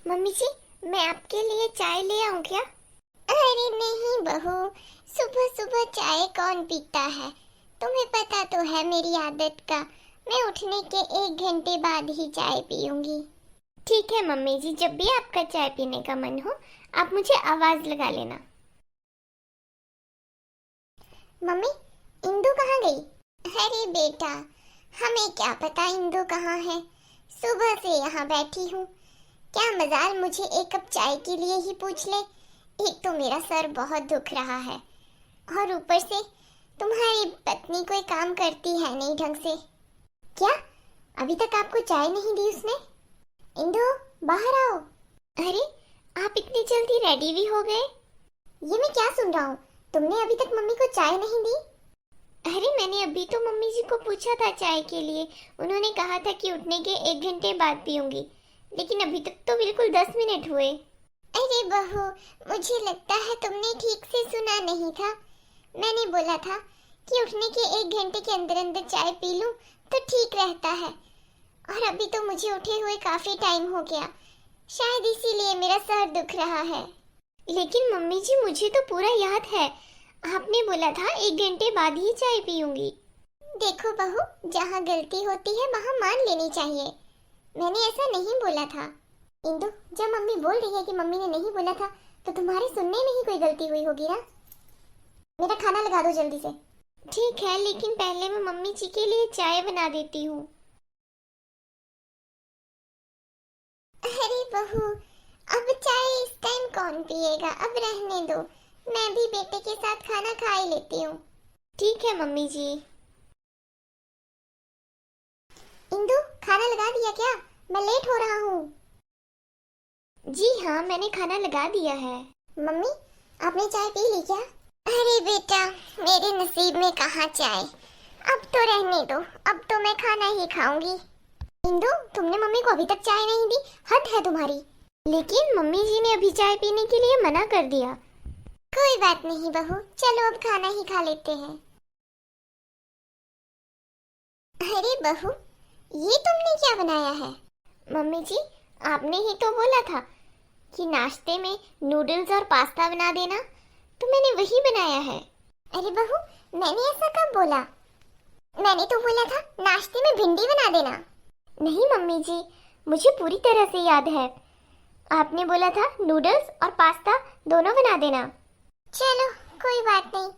Mummy जी, मैं आपके लिए चाय ले आऊं क्या? अरे नहीं बहू, सुबह सुबह चाय कौन पीता है? तुम्हें पता तो है मेरी आदत का। मैं उठने के 1 घंटे बाद ही चाय पीऊंगी। ठीक है मम्मी जी, जब भी आपका चाय पीने का मन हो आप मुझे आवाज लगा लेना। मम्मी, इंदु कहाँ गई? अरे बेटा, हमें क्या पता इंदु कहाँ है। सुबह से यहाँ बैठी हूँ। क्या मजाल मुझे एक कप चाय के लिए ही पूछ ले। एक तो मेरा सर बहुत दुख रहा है और ऊपर से तुम्हारी पत्नी कोई काम करती है नहीं ढंग से। क्या अभी तक आपको चाय नहीं दी उसने? इंदु, बाहर आओ। अरे, आप इतनी जल्दी रेडी भी हो गए? ये मैं क्या सुन रहा हूँ? तुमने अभी तक मम्मी को चाय नहीं दी? अरे मैंने अभी तो मम्मी जी को पूछा था चाय के लिए। उन्होंने कहा था कि उठने के 1 घंटे बाद पीऊंगी, लेकिन अभी तक तो बिल्कुल 10 मिनट हुए। अरे बहू, मुझे लगता है तुमने ठीक से सुना नहीं था। मैंने बोला था कि उठने के 1 घंटे के अंदर अंदर चाय पी लूं तो ठीक रहता है। और अभी तो मुझे उठे हुए काफी टाइम हो गया, शायद इसीलिए मेरा सर दुख रहा है। लेकिन मम्मी जी, मुझे तो पूरा याद है, आपने बोला था 1 घंटे बाद ही चाय पीऊंगी। देखो बहू, जहाँ गलती होती है वहाँ मान लेनी चाहिए। मैंने ऐसा नहीं बोला था। इंदु, जब मम्मी बोल रही है कि मम्मी ने नहीं बोला था तो तुम्हारे सुनने में ही कोई गलती हुई होगी ना। मेरा खाना लगा दो जल्दी से। ठीक है, लेकिन पहले मैं मम्मी जी के लिए चाय बना देती हूँ। अरे बहू, अब चाय इस टाइम कौन पिएगा? अब रहने दो, मैं भी बेटे के साथ खाना खा ही लेती हूँ। ठीक है मम्मी जी। इंदु, खाना लगा दिया क्या? मैं लेट हो रहा हूँ। जी हाँ, मैंने खाना लगा दिया है। मम्मी, आपने चाय पी ली क्या? अरे बेटा, मेरे नसीब में कहाँ चाय। अब तो रहने दो, अब तो मैं खाना ही खाऊंगी। इंदु, तुमने मम्मी को अभी तक चाय नहीं दी, हद है तुम्हारी। लेकिन मम्मी जी ने अभी चाय पीने के लिए मना कर दिया। कोई बात नहीं बहू, चलो अब खाना ही खा लेते हैं। अरे बहू, ये तुमने क्या बनाया है? मम्मी जी, आपने ही तो बोला था कि नाश्ते में नूडल्स और पास्ता बना देना, तो मैंने वही बनाया है। अरे बहू, मैंने ऐसा कब बोला? मैंने तो बोला था नाश्ते में भिंडी बना देना। नहीं मम्मी जी, मुझे पूरी तरह से याद है, आपने बोला था नूडल्स और पास्ता दोनों बना देना। चलो कोई बात नहीं,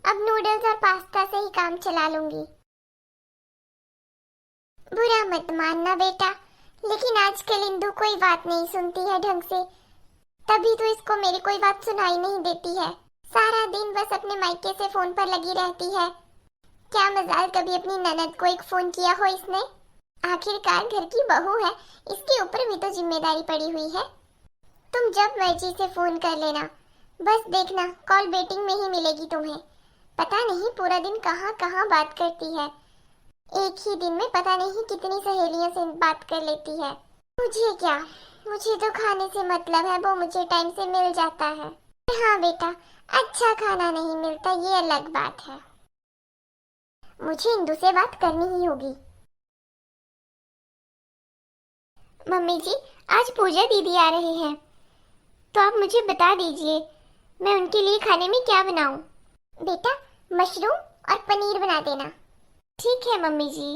अब नूडल्स और पास्ता से ही काम चला लूंगी। बुरा मत मानना बेटा, लेकिन आजकल इंदु कोई बात नहीं सुनती है ढंग से, तभी तो इसको मेरी कोई बात सुनाई नहीं देती है। सारा दिन बस अपने मायके से फोन पर लगी रहती है। क्या मजाल कभी अपनी ननद को एक फोन किया हो इसने? आखिरकार घर की बहू है, इसके ऊपर भी तो जिम्मेदारी पड़ी हुई है। तुम जब मर्जी से फोन कर लेना, बस देखना कॉल वेटिंग में ही मिलेगी तुम्हें। पता नहीं पूरा दिन कहाँ कहाँ बात करती है, एक ही दिन में पता नहीं कितनी सहेलियों से बात कर लेती है। मुझे क्या, मुझे तो खाने से मतलब है, वो मुझे टाइम से मिल जाता है। हाँ बेटा, अच्छा खाना नहीं मिलता ये अलग बात है। मुझे इंदु से बात करनी ही होगी। मम्मी जी, आज पूजा दीदी आ रही हैं, तो आप मुझे बता दीजिए मैं उनके लिए खाने में क्या बनाऊं। बेटा, मशरूम और पनीर बना देना। ठीक है मम्मी जी।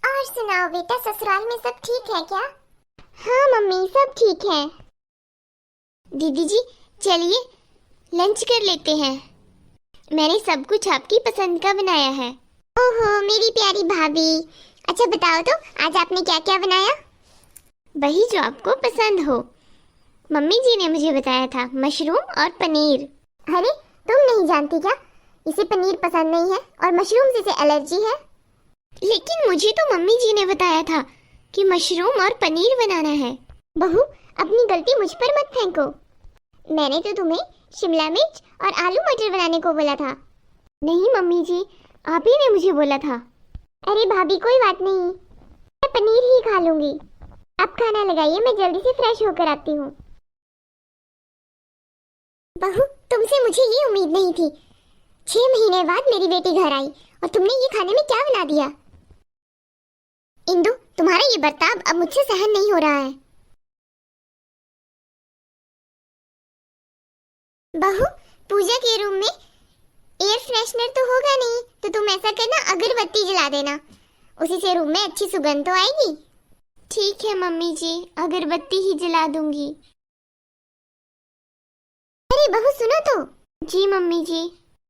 और सुनाओ बेटा, ससुराल में सब ठीक है क्या? हाँ मम्मी, सब ठीक है। दीदी जी, चलिए लंच कर लेते हैं, मैंने सब कुछ आपकी पसंद का बनाया है। ओहो मेरी प्यारी भाभी, अच्छा बताओ तो आज आपने क्या क्या बनाया? वही जो आपको पसंद हो। मम्मी जी ने मुझे बताया था मशरूम और पनीर। अरे तुम नहीं जानती क्या, इसे पनीर पसंद नहीं है और मशरूम से इसे एलर्जी है। लेकिन मुझे तो मम्मी जी ने बताया था कि मशरूम और पनीर बनाना है। बहू, अपनी गलती मुझ पर मत फेंको, मैंने तो तुम्हें शिमला मिर्च और आलू मटर बनाने को बोला था। नहीं मम्मी जी, आप ही ने मुझे बोला था। अरे भाभी कोई बात नहीं, मैं पनीर ही खा लूंगी। अब खाना लगाइए, मैं जल्दी से फ्रेश होकर आती हूँ। बहू, तुमसे मुझे ये उम्मीद नहीं थी। 6 महीने बाद मेरी बेटी घर आई और तुमने ये खाने में क्या बना दिया? इंदु, तुम्हारा ये बर्ताव अब मुझसे सहन नहीं हो रहा है। बहू, पूजा के रूम में एयर फ्रेशनर तो होगा नहीं, तो तुम ऐसा करना, अगरबत्ती जला देना, उसी से रूम में अच्छी सुगंध तो आएगी। ठीक है मम्मी जी, अगरबत्ती ही जला दूंगी। अरे बहू सुनो तो। जी मम्मी जी।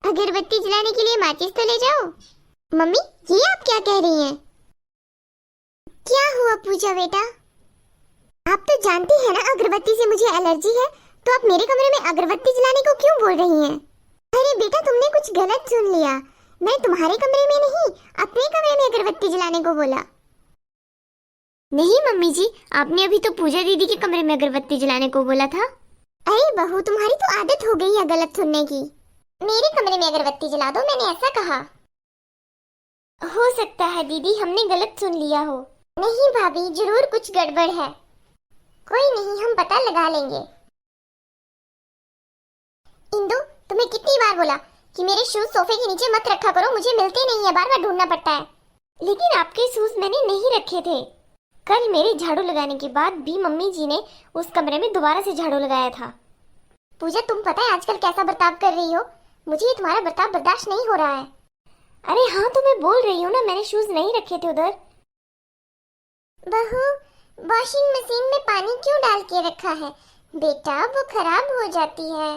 अगरबत्ती जलाने के लिए माचिस तो ले जाओ। मम्मी, ये आप क्या कह रही हैं? क्या हुआ पूजा बेटा? आप तो जानती हैं ना अगरबत्ती से मुझे एलर्जी है, तो आप मेरे कमरे में अगरबत्ती जलाने को क्यों बोल रही हैं? अरे बेटा, तुमने कुछ गलत सुन लिया। मैं तुम्हारे कमरे में नहीं, अपने कमरे में अगरबत्ती जलाने को बोला। नहीं मम्मी जी, आपने अभी तो पूजा दीदी के कमरे में अगरबत्ती जलाने को बोला था। अरे बहू, तुम्हारी तो आदत हो गई है गलत सुनने की। मेरे कमरे में अगरबत्ती जला दो, मैंने ऐसा कहा। हो सकता है दीदी, हमने गलत सुन लिया हो। नहीं भाभी, जरूर कुछ गड़बड़ है। कोई नहीं, हम पता लगा लेंगे। इंदु, तुम्हें कितनी बार बोला कि मेरे शूज सोफे के नीचे मत रखा करो, मुझे मिलते नहीं है, बार बार ढूंढना पड़ता है। लेकिन आपके शूज मैंने नहीं रखे थे। कल मेरे झाड़ू लगाने के बाद भी मम्मी जी ने उस कमरे में दोबारा से झाड़ू लगाया था। पूजा, तुम पता है आजकल कैसा बर्ताव कर रही हो? मुझे ये तुम्हारा बर्ताव बर्दाश्त नहीं हो रहा है। अरे हाँ, तो मैं बोल रही हूँ ना, मैंने शूज नहीं रखे थे उधर। बहू, वॉशिंग मशीन में पानी क्यों डाल के रखा है? बेटा, वो खराब हो जाती है।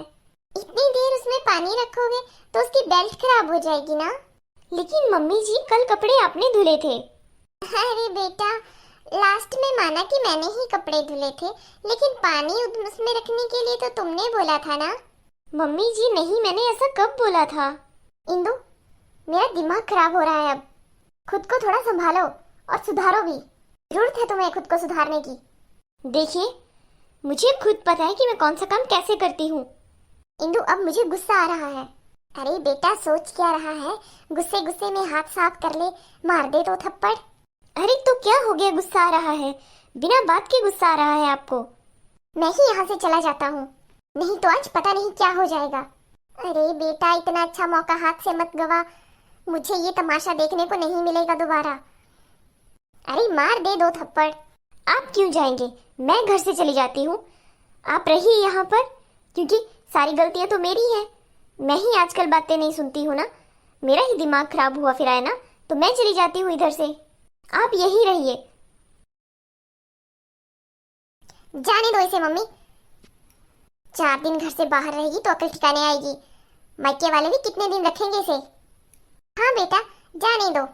इतनी देर उसमें पानी रखोगे तो उसकी बेल्ट खराब हो जाएगी ना। लेकिन मम्मी जी, कल कपड़े आपने धुले थे। अरे बेटा, लास्ट में माना कि मैंने ही कपड़े धुले थे, लेकिन पानी उसमें रखने के लिए तो तुमने बोला था ना। मम्मी जी नहीं, मैंने ऐसा कब बोला था? इंदु, मेरा दिमाग खराब हो रहा है अब। खुद को थोड़ा संभालो और सुधारो भी। जरूरत है तुम्हें खुद को सुधारने की। देखिए, मुझे खुद पता है कि मैं कौन सा काम कैसे करती हूँ। इंदु, अब मुझे गुस्सा आ रहा है। अरे बेटा, सोच क्या रहा है? गुस्से गुस्से में हाथ साफ कर ले, मार दे तो थप्पड़। अरे तो क्या हो गया, गुस्सा आ रहा है? बिना बात के गुस्सा आ रहा है आपको? मैं ही यहाँ से चला जाता हूँ, नहीं तो आज पता नहीं क्या हो जाएगा। अरे बेटा, इतना अच्छा मौका हाथ से मत गवा, मुझे ये तमाशा देखने को नहीं मिलेगा दोबारा। अरे मार दे दो थप्पड़। आप क्यों जाएंगे? मैं घर से चली जाती हूँ, आप रहिए यहाँ पर, क्योंकि सारी गलतियां तो मेरी हैं। मैं ही आजकल बातें नहीं सुनती हूँ ना, मेरा ही दिमाग खराब हुआ फिर है ना, तो मैं चली जाती हूँ इधर से, आप यहीं रहिए। जाने दो इसे मम्मी, 4 दिन घर से बाहर रहेगी तो अकल ठिकाने आएगी। मायके वाले भी कितने दिन रखेंगे इसे। हाँ बेटा, जाने दो,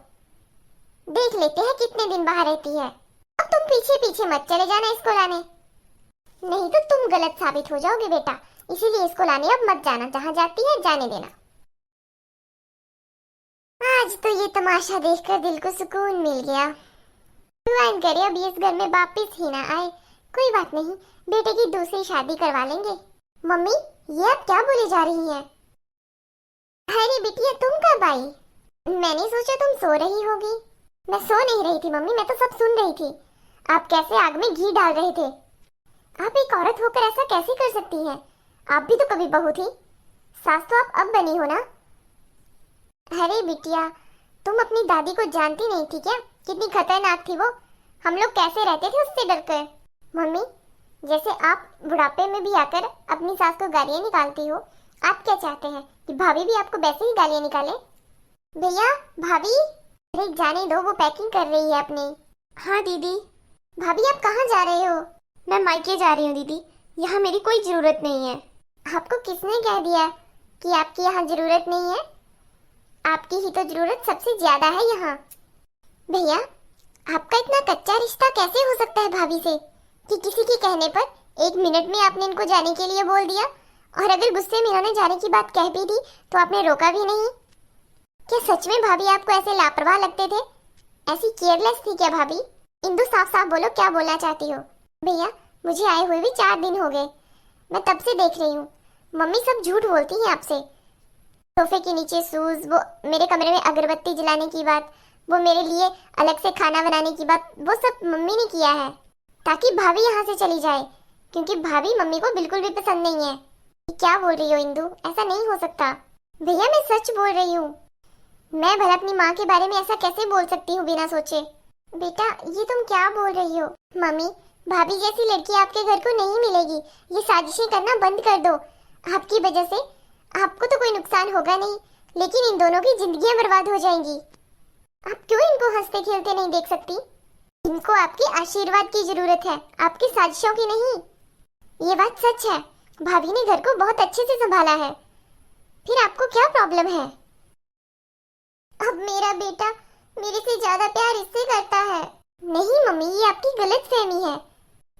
देख लेते हैं कितने दिन बाहर रहती है। अब तुम पीछे पीछे मत चले जाना इसको लाने, नहीं तो तुम गलत साबित हो जाओगे बेटा, इसीलिए इसको लाने अब मत जाना, जहाँ जाती है जाने देना। आज तो ये तमाशा देखकर दिल को सुकून मिल गया। भगवान करे अब ये इस घर में वापस ही ना आए। कोई बात नहीं, बेटे की दूसरी शादी करवा लेंगे। मम्मी, ये आप क्या बोले जा रही हैं? अरे बिटिया, तुम कब आई? मैंने सोचा तुम सो रही होगी। मैं सो नहीं रही थी मम्मी, मैं तो सब सुन रही थी। आप कैसे आग में घी डाल रहे थे। आप एक औरत होकर ऐसा कैसे कर सकती हैं? आप भी तो कभी बहू थी, सास तो आप अब बनी हो ना। अरे बिटिया, तुम अपनी दादी को जानती नहीं थी क्या? कितनी खतरनाक थी वो, हम लोग कैसे रहते थे उससे डरकर। मम्मी, जैसे आप बुढ़ापे में भी आकर अपनी सास को गालियाँ निकालती हो, आप क्या चाहते हैं कि भाभी भी आपको वैसे ही गालियाँ निकाले? भैया, भाभी, अरे जाने दो, वो पैकिंग कर रही है अपनी। हाँ दीदी। भाभी, आप कहाँ जा रहे हो? मैं मायके जा रही हूँ दीदी, यहाँ मेरी कोई जरूरत नहीं है। आपको किसने कह दिया कि आपकी यहाँ जरूरत नहीं है? आपकी ही तो जरूरत सबसे ज्यादा है यहाँ। भैया, आपका इतना कच्चा रिश्ता कैसे हो सकता है भाभी से कि किसी के कहने पर 1 मिनट में आपने इनको जाने के लिए बोल दिया, और अगर गुस्से में इन्होंने जाने की बात कह भी दी तो आपने रोका भी नहीं। क्या सच में भाभी आपको ऐसे लापरवाह लगते थे? ऐसी केयरलेस थी क्या भाभी? इंदु, साफ साफ बोलो, क्या बोलना चाहती हो? भैया, मुझे आए हुए भी 4 दिन हो गए, मैं तब से देख रही हूँ। मम्मी सब झूठ बोलती हैं आपसे। सोफे के नीचे शूज, वो मेरे कमरे में अगरबत्ती जलाने की बात, वो मेरे लिए अलग से खाना बनाने की बात, वो सब मम्मी ने किया है ताकि भाभी यहाँ से चली जाए, क्योंकि भाभी मम्मी को बिल्कुल भी पसंद नहीं है। क्या बोल रही हो इंदु? ऐसा नहीं हो सकता। भैया, मैं सच बोल रही हूँ। मैं भला अपनी माँ के बारे में ऐसा कैसे बोल सकती हूँ बिना सोचे? बेटा ये तुम क्या बोल रही हो? मम्मी, भाभी जैसी लड़की आपके घर को नहीं मिलेगी। ये साजिशें करना बंद कर दो। आपकी वजह से आपको तो कोई नुकसान होगा नहीं, लेकिन इन दोनों की जिंदगियां बर्बाद हो जाएंगी। आप क्यों इनको हंसते खेलते नहीं देख सकती? इनको आपके आशीर्वाद की जरूरत है, आपकी साजिशों की नहीं। ये बात सच है, भाभी ने घर को बहुत अच्छे से संभाला है। फिर आपको क्या प्रॉब्लम है? अब मेरा बेटा मेरे से ज्यादा प्यार इससे करता है। नहीं मम्मी, ये आपकी गलत फहमी है।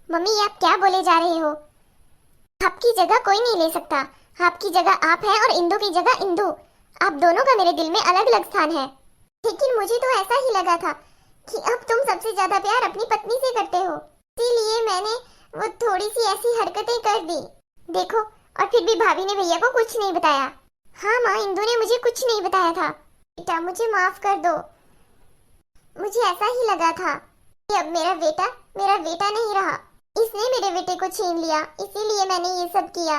मम्मी, ये आप क्या बोले जा रहे हो? आपकी जगह कोई नहीं ले सकता। आपकी जगह आप हैं और इंदु की जगह इंदु। आप दोनों का मेरे दिल में अलग अलग स्थान है। लेकिन मुझे तो ऐसा ही लगा था कि अब तुम सबसे ज्यादा प्यार अपनी पत्नी से करते हो, इसीलिए मैंने वो थोड़ी सी ऐसी हरकतें कर दी। देखो, और फिर भी भाभी ने भैया को कुछ नहीं बताया। हाँ माँ, इंदु ने मुझे कुछ नहीं बताया था। बेटा मुझे माफ कर दो, मुझे ऐसा ही लगा था कि अब मेरा बेटा नहीं रहा। इसने मेरे बेटे को छीन लिया, इसीलिए मैंने ये सब किया।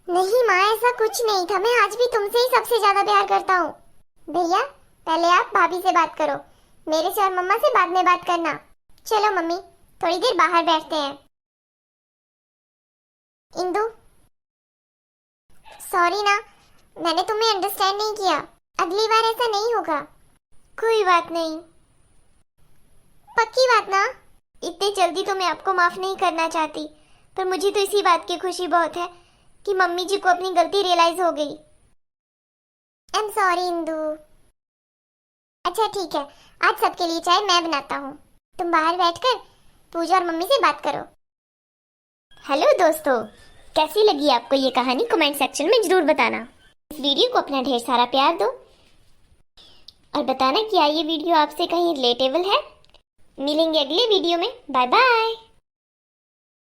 नहीं माँ, ऐसा कुछ नहीं था। मैं आज भी तुमसे ही सबसे ज्यादा प्यार करता हूँ। भैया पहले आप भाभी से बात करो, मेरे से और मम्मा से बाद में बात करना। चलो मम्मी, थोड़ी देर बाहर बैठते हैं। इंदु, सॉरी ना, मैंने तुम्हें अंडरस्टैंड नहीं किया। अगली बार ऐसा नहीं होगा। कोई बात नहीं, पक्की बात ना? इतनी जल्दी तो मैं आपको माफ नहीं करना चाहती, पर मुझे तो इसी बात की खुशी बहुत है कि मम्मी जी को अपनी गलती रियलाइज हो गई। I am sorry Indu. अच्छा ठीक है, आज सबके लिए चाय मैं बनाता हूँ। तुम बाहर बैठकर पूजा और मम्मी से बात करो। हेलो दोस्तों, कैसी लगी आपको ये कहानी? कमेंट सेक्शन में जरूर बताना। इस वीडियो को अपना ढेर सारा प्यार दो और बताना कि ये वीडियो आपसे कहीं रिलेटेबल है। मिलेंगे अगले वीडियो में। Bye bye.